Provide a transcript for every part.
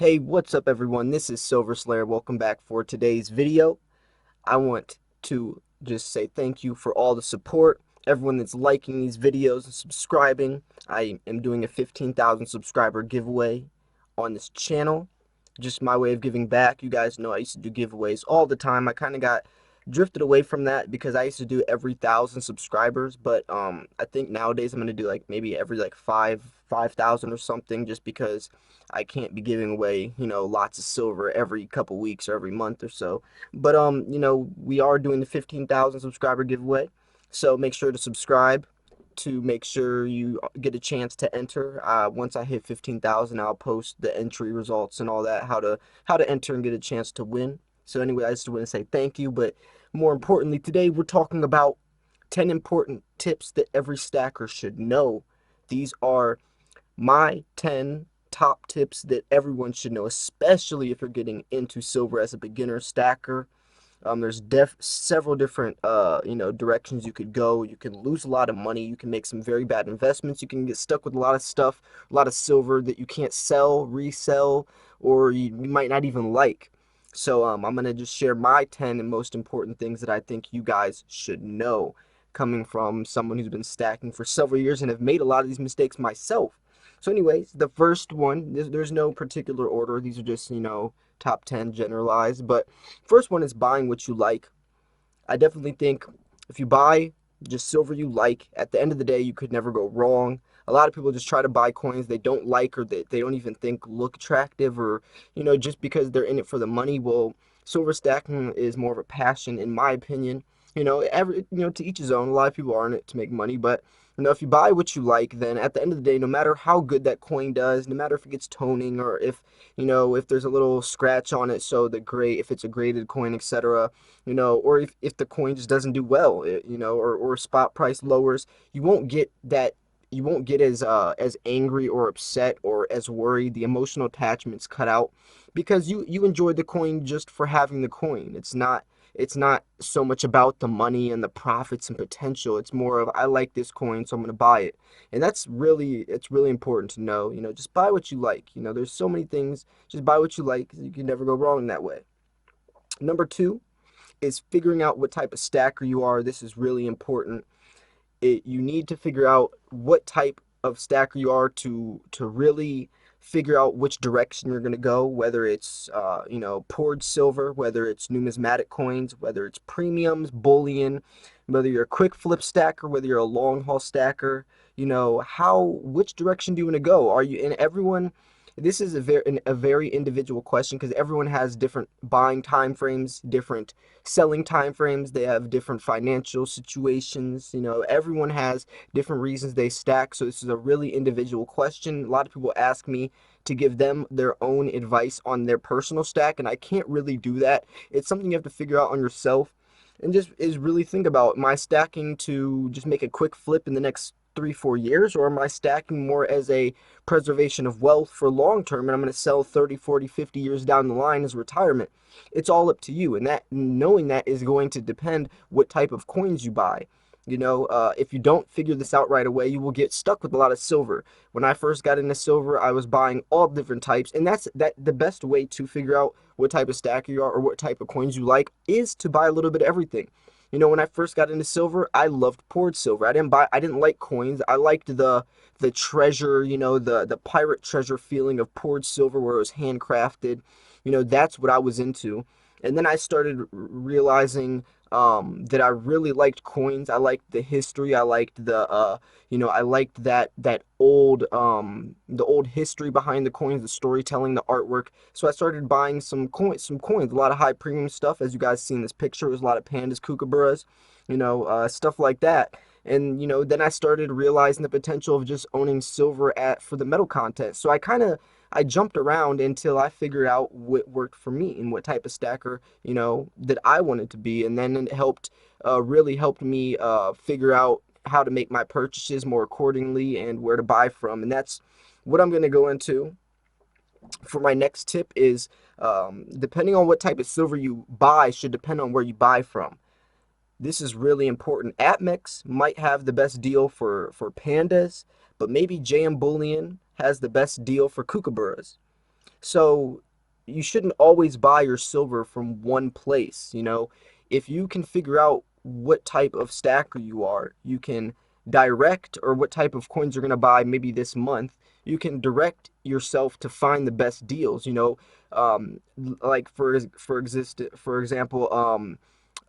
Hey, what's up everyone? This is Silver Slayer. Welcome back for today's video. I want to just say thank you for all the support, everyone that's liking these videos and subscribing. I am doing a 15,000 subscriber giveaway on this channel. Just my way of giving back. You guys know I used to do giveaways all the time. I kind of got drifted away from that because I used to do every 1,000 subscribers, but I think nowadays I'm gonna do like maybe every like 5,000 or something, just because I can't be giving away, lots of silver every couple weeks or every month or so. But we are doing the 15,000 subscriber giveaway, so make sure to subscribe to make sure you get a chance to enter. Once I hit 15,000, I'll post the entry results and all that, how to enter and get a chance to win. So anyway, I just want to say thank you, but more importantly, today we're talking about 10 important tips that every stacker should know. These are my 10 top tips that everyone should know, especially if you're getting into silver as a beginner stacker. There's several different directions you could go. You can lose a lot of money. You can make some very bad investments. You can get stuck with a lot of stuff, a lot of silver that you can't sell, resell, or you might not even like. So I'm gonna just share my 10 and most important things that I think you guys should know, coming from someone who's been stacking for several years and have made a lot of these mistakes myself. So anyways, the first one, there's no particular order. These are just, top 10 generalized. But first one is buying what you like. I definitely think if you buy just silver you like, at the end of the day, you could never go wrong. A lot of people just try to buy coins they don't like, or they don't even think look attractive, or, just because they're in it for the money. Well, silver stacking is more of a passion, in my opinion. To each his own. A lot of people are in it to make money, but if you buy what you like, then at the end of the day, no matter how good that coin does, no matter if it gets toning, or if there's a little scratch on it, so if it's a graded coin, etc., or if the coin just doesn't do well, or spot price lowers, you won't get that. You won't get as angry or upset or as worried. The emotional attachment's cut out because you enjoyed the coin just for having the coin. It's not so much about the money and the profits and potential. It's more of, I like this coin, so I'm going to buy it. And it's really important to know, just buy what you like. There's so many things. Just buy what you like. You can never go wrong in that way. Number two is figuring out what type of stacker you are. This is really important. You need to figure out what type of stacker you are to really figure out which direction you're going to go, whether it's poured silver, whether it's numismatic coins, whether it's premiums, bullion, whether you're a quick flip stacker, whether you're a long haul stacker. Which direction do you want to go? Are you and everyone This is a very individual question, because everyone has different buying time frames, different selling time frames. They have different financial situations. Everyone has different reasons they stack. So this is a really individual question. A lot of people ask me to give them their own advice on their personal stack, and I can't really do that. It's something you have to figure out on yourself, and just is really think about, am I stacking to just make a quick flip in the next 3-4 years, or am I stacking more as a preservation of wealth for long term, and I'm going to sell 30, 40, 50 years down the line as retirement? It's all up to you, and that knowing that is going to depend what type of coins you buy. If you don't figure this out right away, you will get stuck with a lot of silver. When I first got into silver, I was buying all different types, and that's the best way to figure out what type of stacker you are or what type of coins you like, is to buy a little bit of everything. When I first got into silver, I loved poured silver. I didn't like coins. I liked the treasure, the pirate treasure feeling of poured silver, where it was handcrafted. That's what I was into. And then I started realizing that I really liked coins. I liked the history. I liked I liked the old history behind the coins, the storytelling, the artwork. So I started buying some coins, a lot of high premium stuff. As you guys see in this picture, there's a lot of pandas, kookaburras, stuff like that. And then I started realizing the potential of just owning silver for the metal content. So I jumped around until I figured out what worked for me and what type of stacker, that I wanted to be. And then it really helped me figure out how to make my purchases more accordingly and where to buy from. And that's what I'm going to go into for my next tip is, depending on what type of silver you buy should depend on where you buy from. This is really important. APMEX might have the best deal for pandas, but maybe JM Bullion has the best deal for kookaburras. So you shouldn't always buy your silver from one place, you know. If you can figure out what type of stacker you are, you can direct, or what type of coins you're going to buy maybe this month, you can direct yourself to find the best deals, you know. Like for example,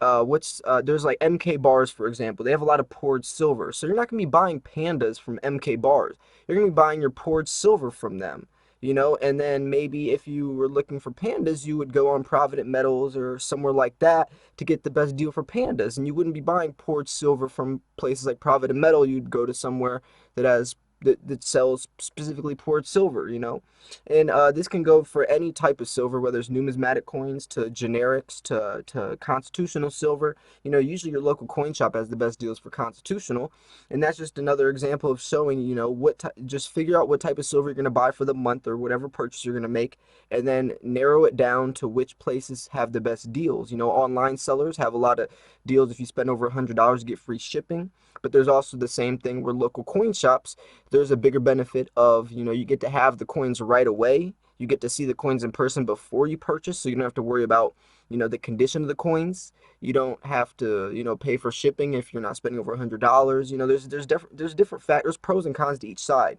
what's there's like MK bars, for example. They have a lot of poured silver, so you're not going to be buying pandas from MK bars. You're going to be buying your poured silver from them, you know. And then maybe if you were looking for pandas, you would go on Provident Metals or somewhere like that to get the best deal for pandas, and you wouldn't be buying poured silver from places like Provident Metal. You'd go to somewhere that has that sells specifically poured silver, you know. And this can go for any type of silver, whether it's numismatic coins to generics to constitutional silver. You know, usually your local coin shop has the best deals for constitutional, and that's just another example of showing, you know, just figure out what type of silver you're going to buy for the month or whatever purchase you're going to make, and then narrow it down to which places have the best deals. You know, online sellers have a lot of deals. If you spend over $100, you get free shipping. But there's also the same thing where local coin shops, there's a bigger benefit of, you know, you get to have the coins right away. You get to see the coins in person before you purchase, so you don't have to worry about, you know, the condition of the coins. You don't have to, you know, pay for shipping if you're not spending over $100. You know, there's different factors, pros and cons to each side.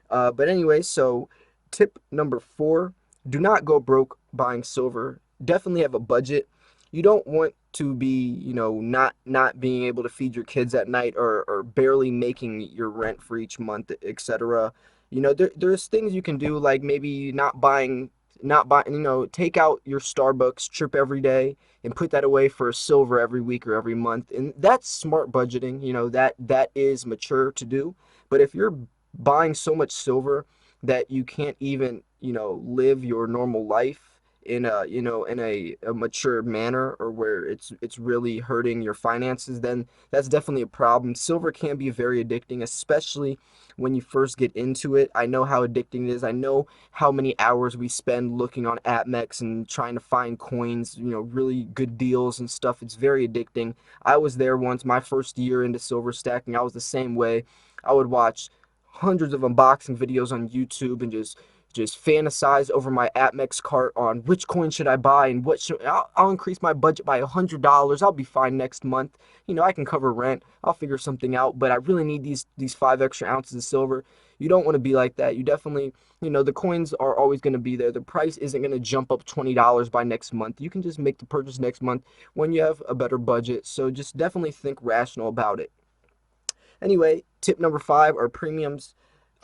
But anyway, so tip number 4, do not go broke buying silver. Definitely have a budget. You don't want to be, you know, not being able to feed your kids at night, or barely making your rent for each month, etc. You know, there's things you can do, like maybe not buying, you know, take out your Starbucks trip every day and put that away for silver every week or every month. And that's smart budgeting, you know, that is mature to do. But if you're buying so much silver that you can't even, you know, live your normal life in a, you know, in a mature manner, or where it's really hurting your finances, then that's definitely a problem. Silver can be very addicting, especially when you first get into it. I know how addicting it is. I know how many hours we spend looking on AppMex and trying to find coins, you know, really good deals and stuff. It's very addicting. I was there once, my first year into silver stacking. I was the same way. I would watch hundreds of unboxing videos on YouTube and just fantasize over my AppMex cart on which coin should I buy, and I'll increase my budget by $100. I'll be fine next month. You know, I can cover rent. I'll figure something out, but I really need these 5 extra ounces of silver. You don't want to be like that. You definitely, you know, the coins are always going to be there. The price isn't going to jump up $20 by next month. You can just make the purchase next month when you have a better budget. So just definitely think rational about it. Anyway, tip number 5 are premiums.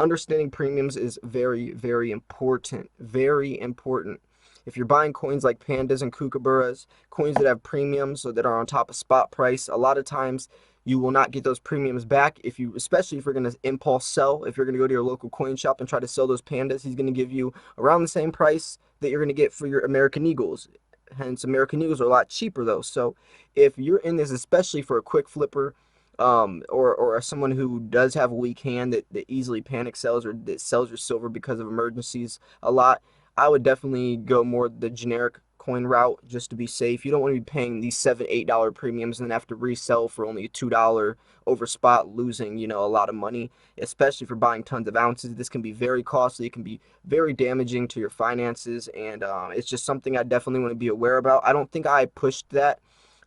Understanding premiums is very, very important. Very important. If you're buying coins like pandas and kookaburras, coins that have premiums or that are on top of spot price, a lot of times you will not get those premiums back. If you, especially if you're going to impulse sell, if you're going to go to your local coin shop and try to sell those pandas, he's going to give you around the same price that you're going to get for your American Eagles. Hence, American Eagles are a lot cheaper though. So if you're in this, especially for a quick flipper, or someone who does have a weak hand that easily panic sells, or that sells your silver because of emergencies a lot, I would definitely go more the generic coin route just to be safe. You don't want to be paying these $7, $8 premiums and then have to resell for only a $2 over spot, losing, you know, a lot of money, especially for buying tons of ounces. This can be very costly. It can be very damaging to your finances, and it's just something I definitely want to be aware about. I don't think I pushed that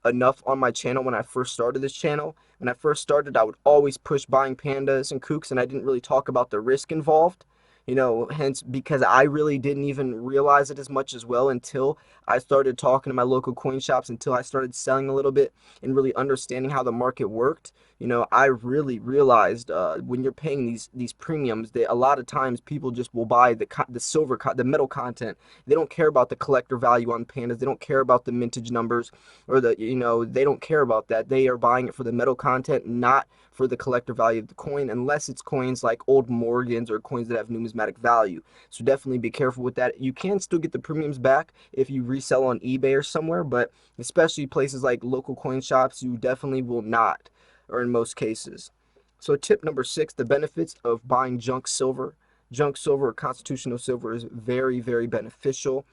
enough on my channel when I first started this channel. When I first started, I would always push buying pandas and kooks, and I didn't really talk about the risk involved. You know, hence because I really didn't even realize it as much as well until I started talking to my local coin shops, until I started selling a little bit and really understanding how the market worked. You know, I really realized when you're paying these premiums, that a lot of times people just will buy the metal content. They don't care about the collector value on pandas. They don't care about the mintage numbers, or the, you know, they don't care about that. They are buying it for the metal content, not for the collector value of the coin, unless it's coins like old Morgans or coins that have numismatic value. So definitely be careful with that. You can still get the premiums back if you resell on eBay or somewhere, but especially places like local coin shops, you definitely will not, or in most cases. So tip number 6, the benefits of buying junk silver. Junk silver or constitutional silver is very, very beneficial.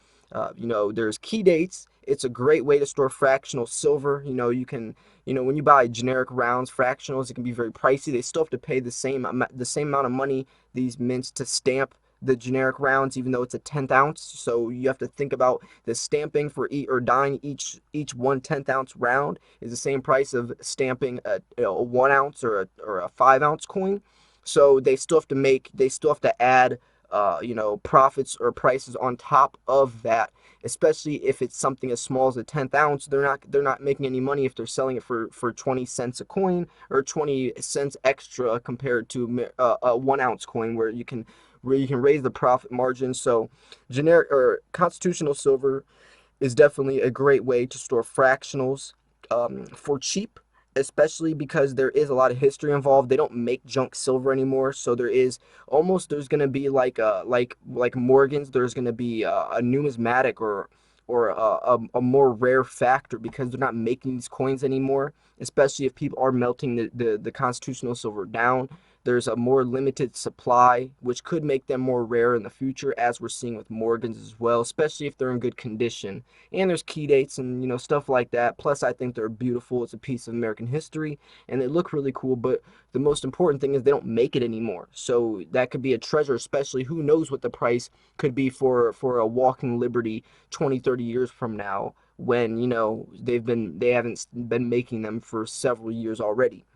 You know, there's key dates. It's a great way to store fractional silver. You know, you can, you know, when you buy generic rounds, fractionals, it can be very pricey. They still have to pay the same amount of money, these mints, to stamp the generic rounds, even though it's a 10th ounce. So you have to think about the stamping for or dyeing each 1/10 ounce round is the same price of stamping a 1 ounce or a 5 ounce coin. So they still have to add profits or prices on top of that, especially if it's something as small as a 10th ounce. They're not making any money if they're selling it for 20 cents a coin or 20 cents extra compared to a 1 ounce coin where you can raise the profit margin. So generic or constitutional silver is definitely a great way to store fractionals for cheap, especially because there is a lot of history involved. They don't make junk silver anymore, so there's going to be like Morgan's. There's going to be a numismatic or a more rare factor because they're not making these coins anymore. Especially if people are melting the constitutional silver down, there's a more limited supply, which could make them more rare in the future, as we're seeing with Morgans as well, especially if they're in good condition. And there's key dates and stuff like that. Plus, I think they're beautiful. It's a piece of American history, and they look really cool. But the most important thing is they don't make it anymore. So that could be a treasure, especially who knows what the price could be for a walking Liberty 20, 30 years from now, when they haven't been making them for several years already.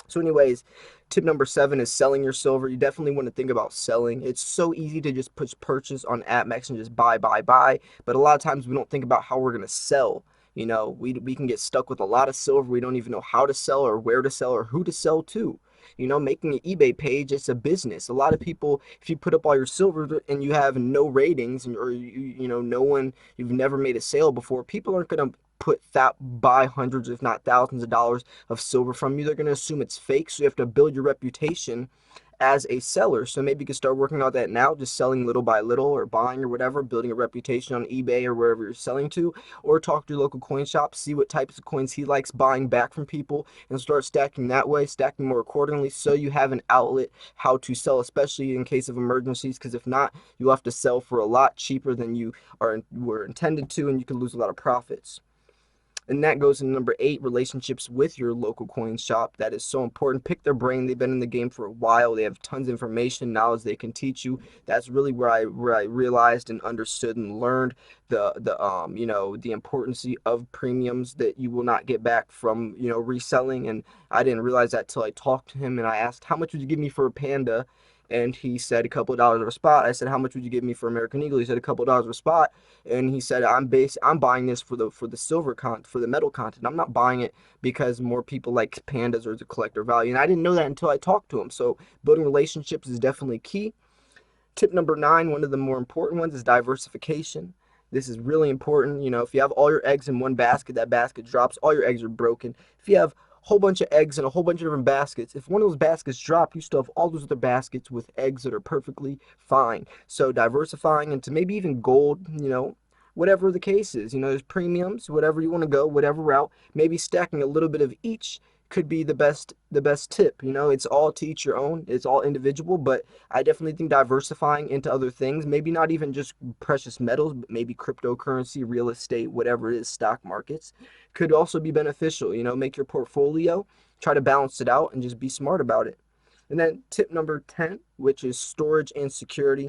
So anyways, tip number 7 is selling your silver. You definitely want to think about selling. It's so easy to just push purchase on AppMex and just buy, buy, buy. But a lot of times we don't think about how we're going to sell. We can get stuck with a lot of silver. We don't even know how to sell or where to sell or who to sell to. Making an eBay page, it's a business. A lot of people, if you put up all your silver and you have no ratings, or you've never made a sale before, people aren't going to buy hundreds if not thousands of dollars of silver from you. They're going to assume it's fake, so you have to build your reputation as a seller. So maybe you can start working on that now, just selling little by little or buying or whatever, building a reputation on eBay or wherever you're selling to, or talk to your local coin shop, see what types of coins he likes buying back from people, and start stacking that way, stacking more accordingly, so you have an outlet how to sell, especially in case of emergencies, because if not, you'll have to sell for a lot cheaper than you were intended to, and you can lose a lot of profits. And that goes into number 8, relationships with your local coin shop. That is so important. Pick their brain. They've been in the game for a while. They have tons of information, knowledge they can teach you. That's really where I realized and understood and learned the importance of premiums that you will not get back from reselling. And I didn't realize that till I talked to him and I asked, how much would you give me for a Panda? And he said a couple of dollars of a spot. I said, how much would you give me for American Eagle? He said a couple of dollars of a spot. And he said, I'm buying this for the silver for the metal content. I'm not buying it because more people like pandas or the collector value. And I didn't know that until I talked to him. So building relationships is definitely key. Tip number 9, one of the more important ones, is diversification. This is really important. If you have all your eggs in one basket, that basket drops, all your eggs are broken. If you have a whole bunch of eggs in a whole bunch of different baskets, if one of those baskets drop, you still have all those other baskets with eggs that are perfectly fine. So diversifying into maybe even gold, whatever the case is. There's premiums, whatever you want to go, whatever route, maybe stacking a little bit of each could be the best tip. It's all to each your own. It's all individual, but I definitely think diversifying into other things, maybe not even just precious metals, but maybe cryptocurrency, real estate, whatever it is, stock markets, could also be beneficial. Make your portfolio, try to balance it out, and just be smart about it. And then tip number 10, which is storage and security.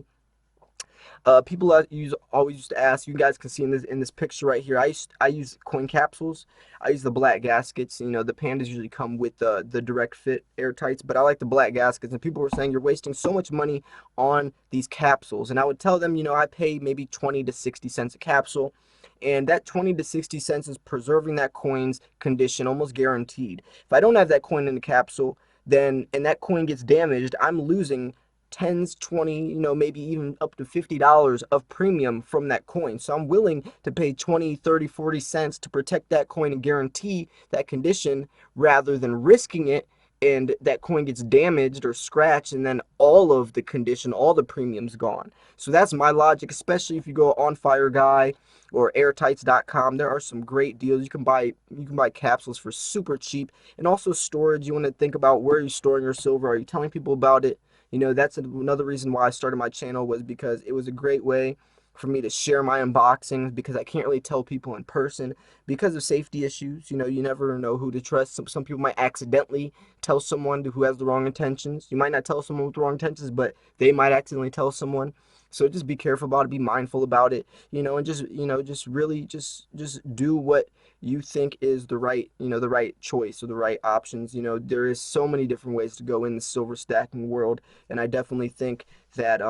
People always used to ask. You guys can see in this picture right here. I use coin capsules. I use the black gaskets. The pandas usually come with the direct fit airtights, but I like the black gaskets. And people were saying you're wasting so much money on these capsules. And I would tell them, I pay maybe 20 to 60 cents a capsule. And that 20 to 60 cents is preserving that coin's condition, almost guaranteed. If I don't have that coin in the capsule, and that coin gets damaged, I'm losing tens, 20, maybe even up to $50 of premium from that coin. So I'm willing to pay 20, 30, 40 cents to protect that coin and guarantee that condition, rather than risking it and that coin gets damaged or scratched and then all of the condition, all the premium's gone. So that's my logic, especially if you go on Fire Guy or airtights.com. There are some great deals. You can buy capsules for super cheap. And also storage. You want to think about where you're storing your silver. Are you telling people about it? That's another reason why I started my channel, was because it was a great way for me to share my unboxings because I can't really tell people in person because of safety issues. You know, you never know who to trust. Some people might accidentally tell someone who has the wrong intentions. You might not tell someone with the wrong intentions, but they might accidentally tell someone. So just be careful about it, be mindful about it, and just really just do what you think is the right, the right choice or the right options. There is so many different ways to go in the silver stacking world, and I definitely think that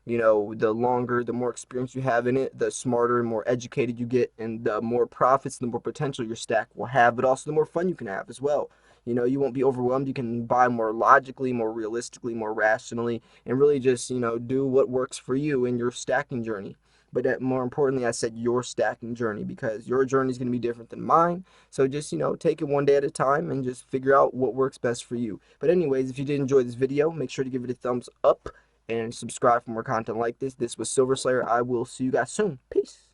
the longer, the more experience you have in it, the smarter and more educated you get, and the more profits, the more potential your stack will have, but also the more fun you can have as well. You won't be overwhelmed. You can buy more logically, more realistically, more rationally, and really just, do what works for you in your stacking journey. But more importantly, I said your stacking journey, because your journey is going to be different than mine. So just, take it one day at a time and just figure out what works best for you. But anyways, if you did enjoy this video, make sure to give it a thumbs up and subscribe for more content like this. This was Silver Slayer. I will see you guys soon. Peace.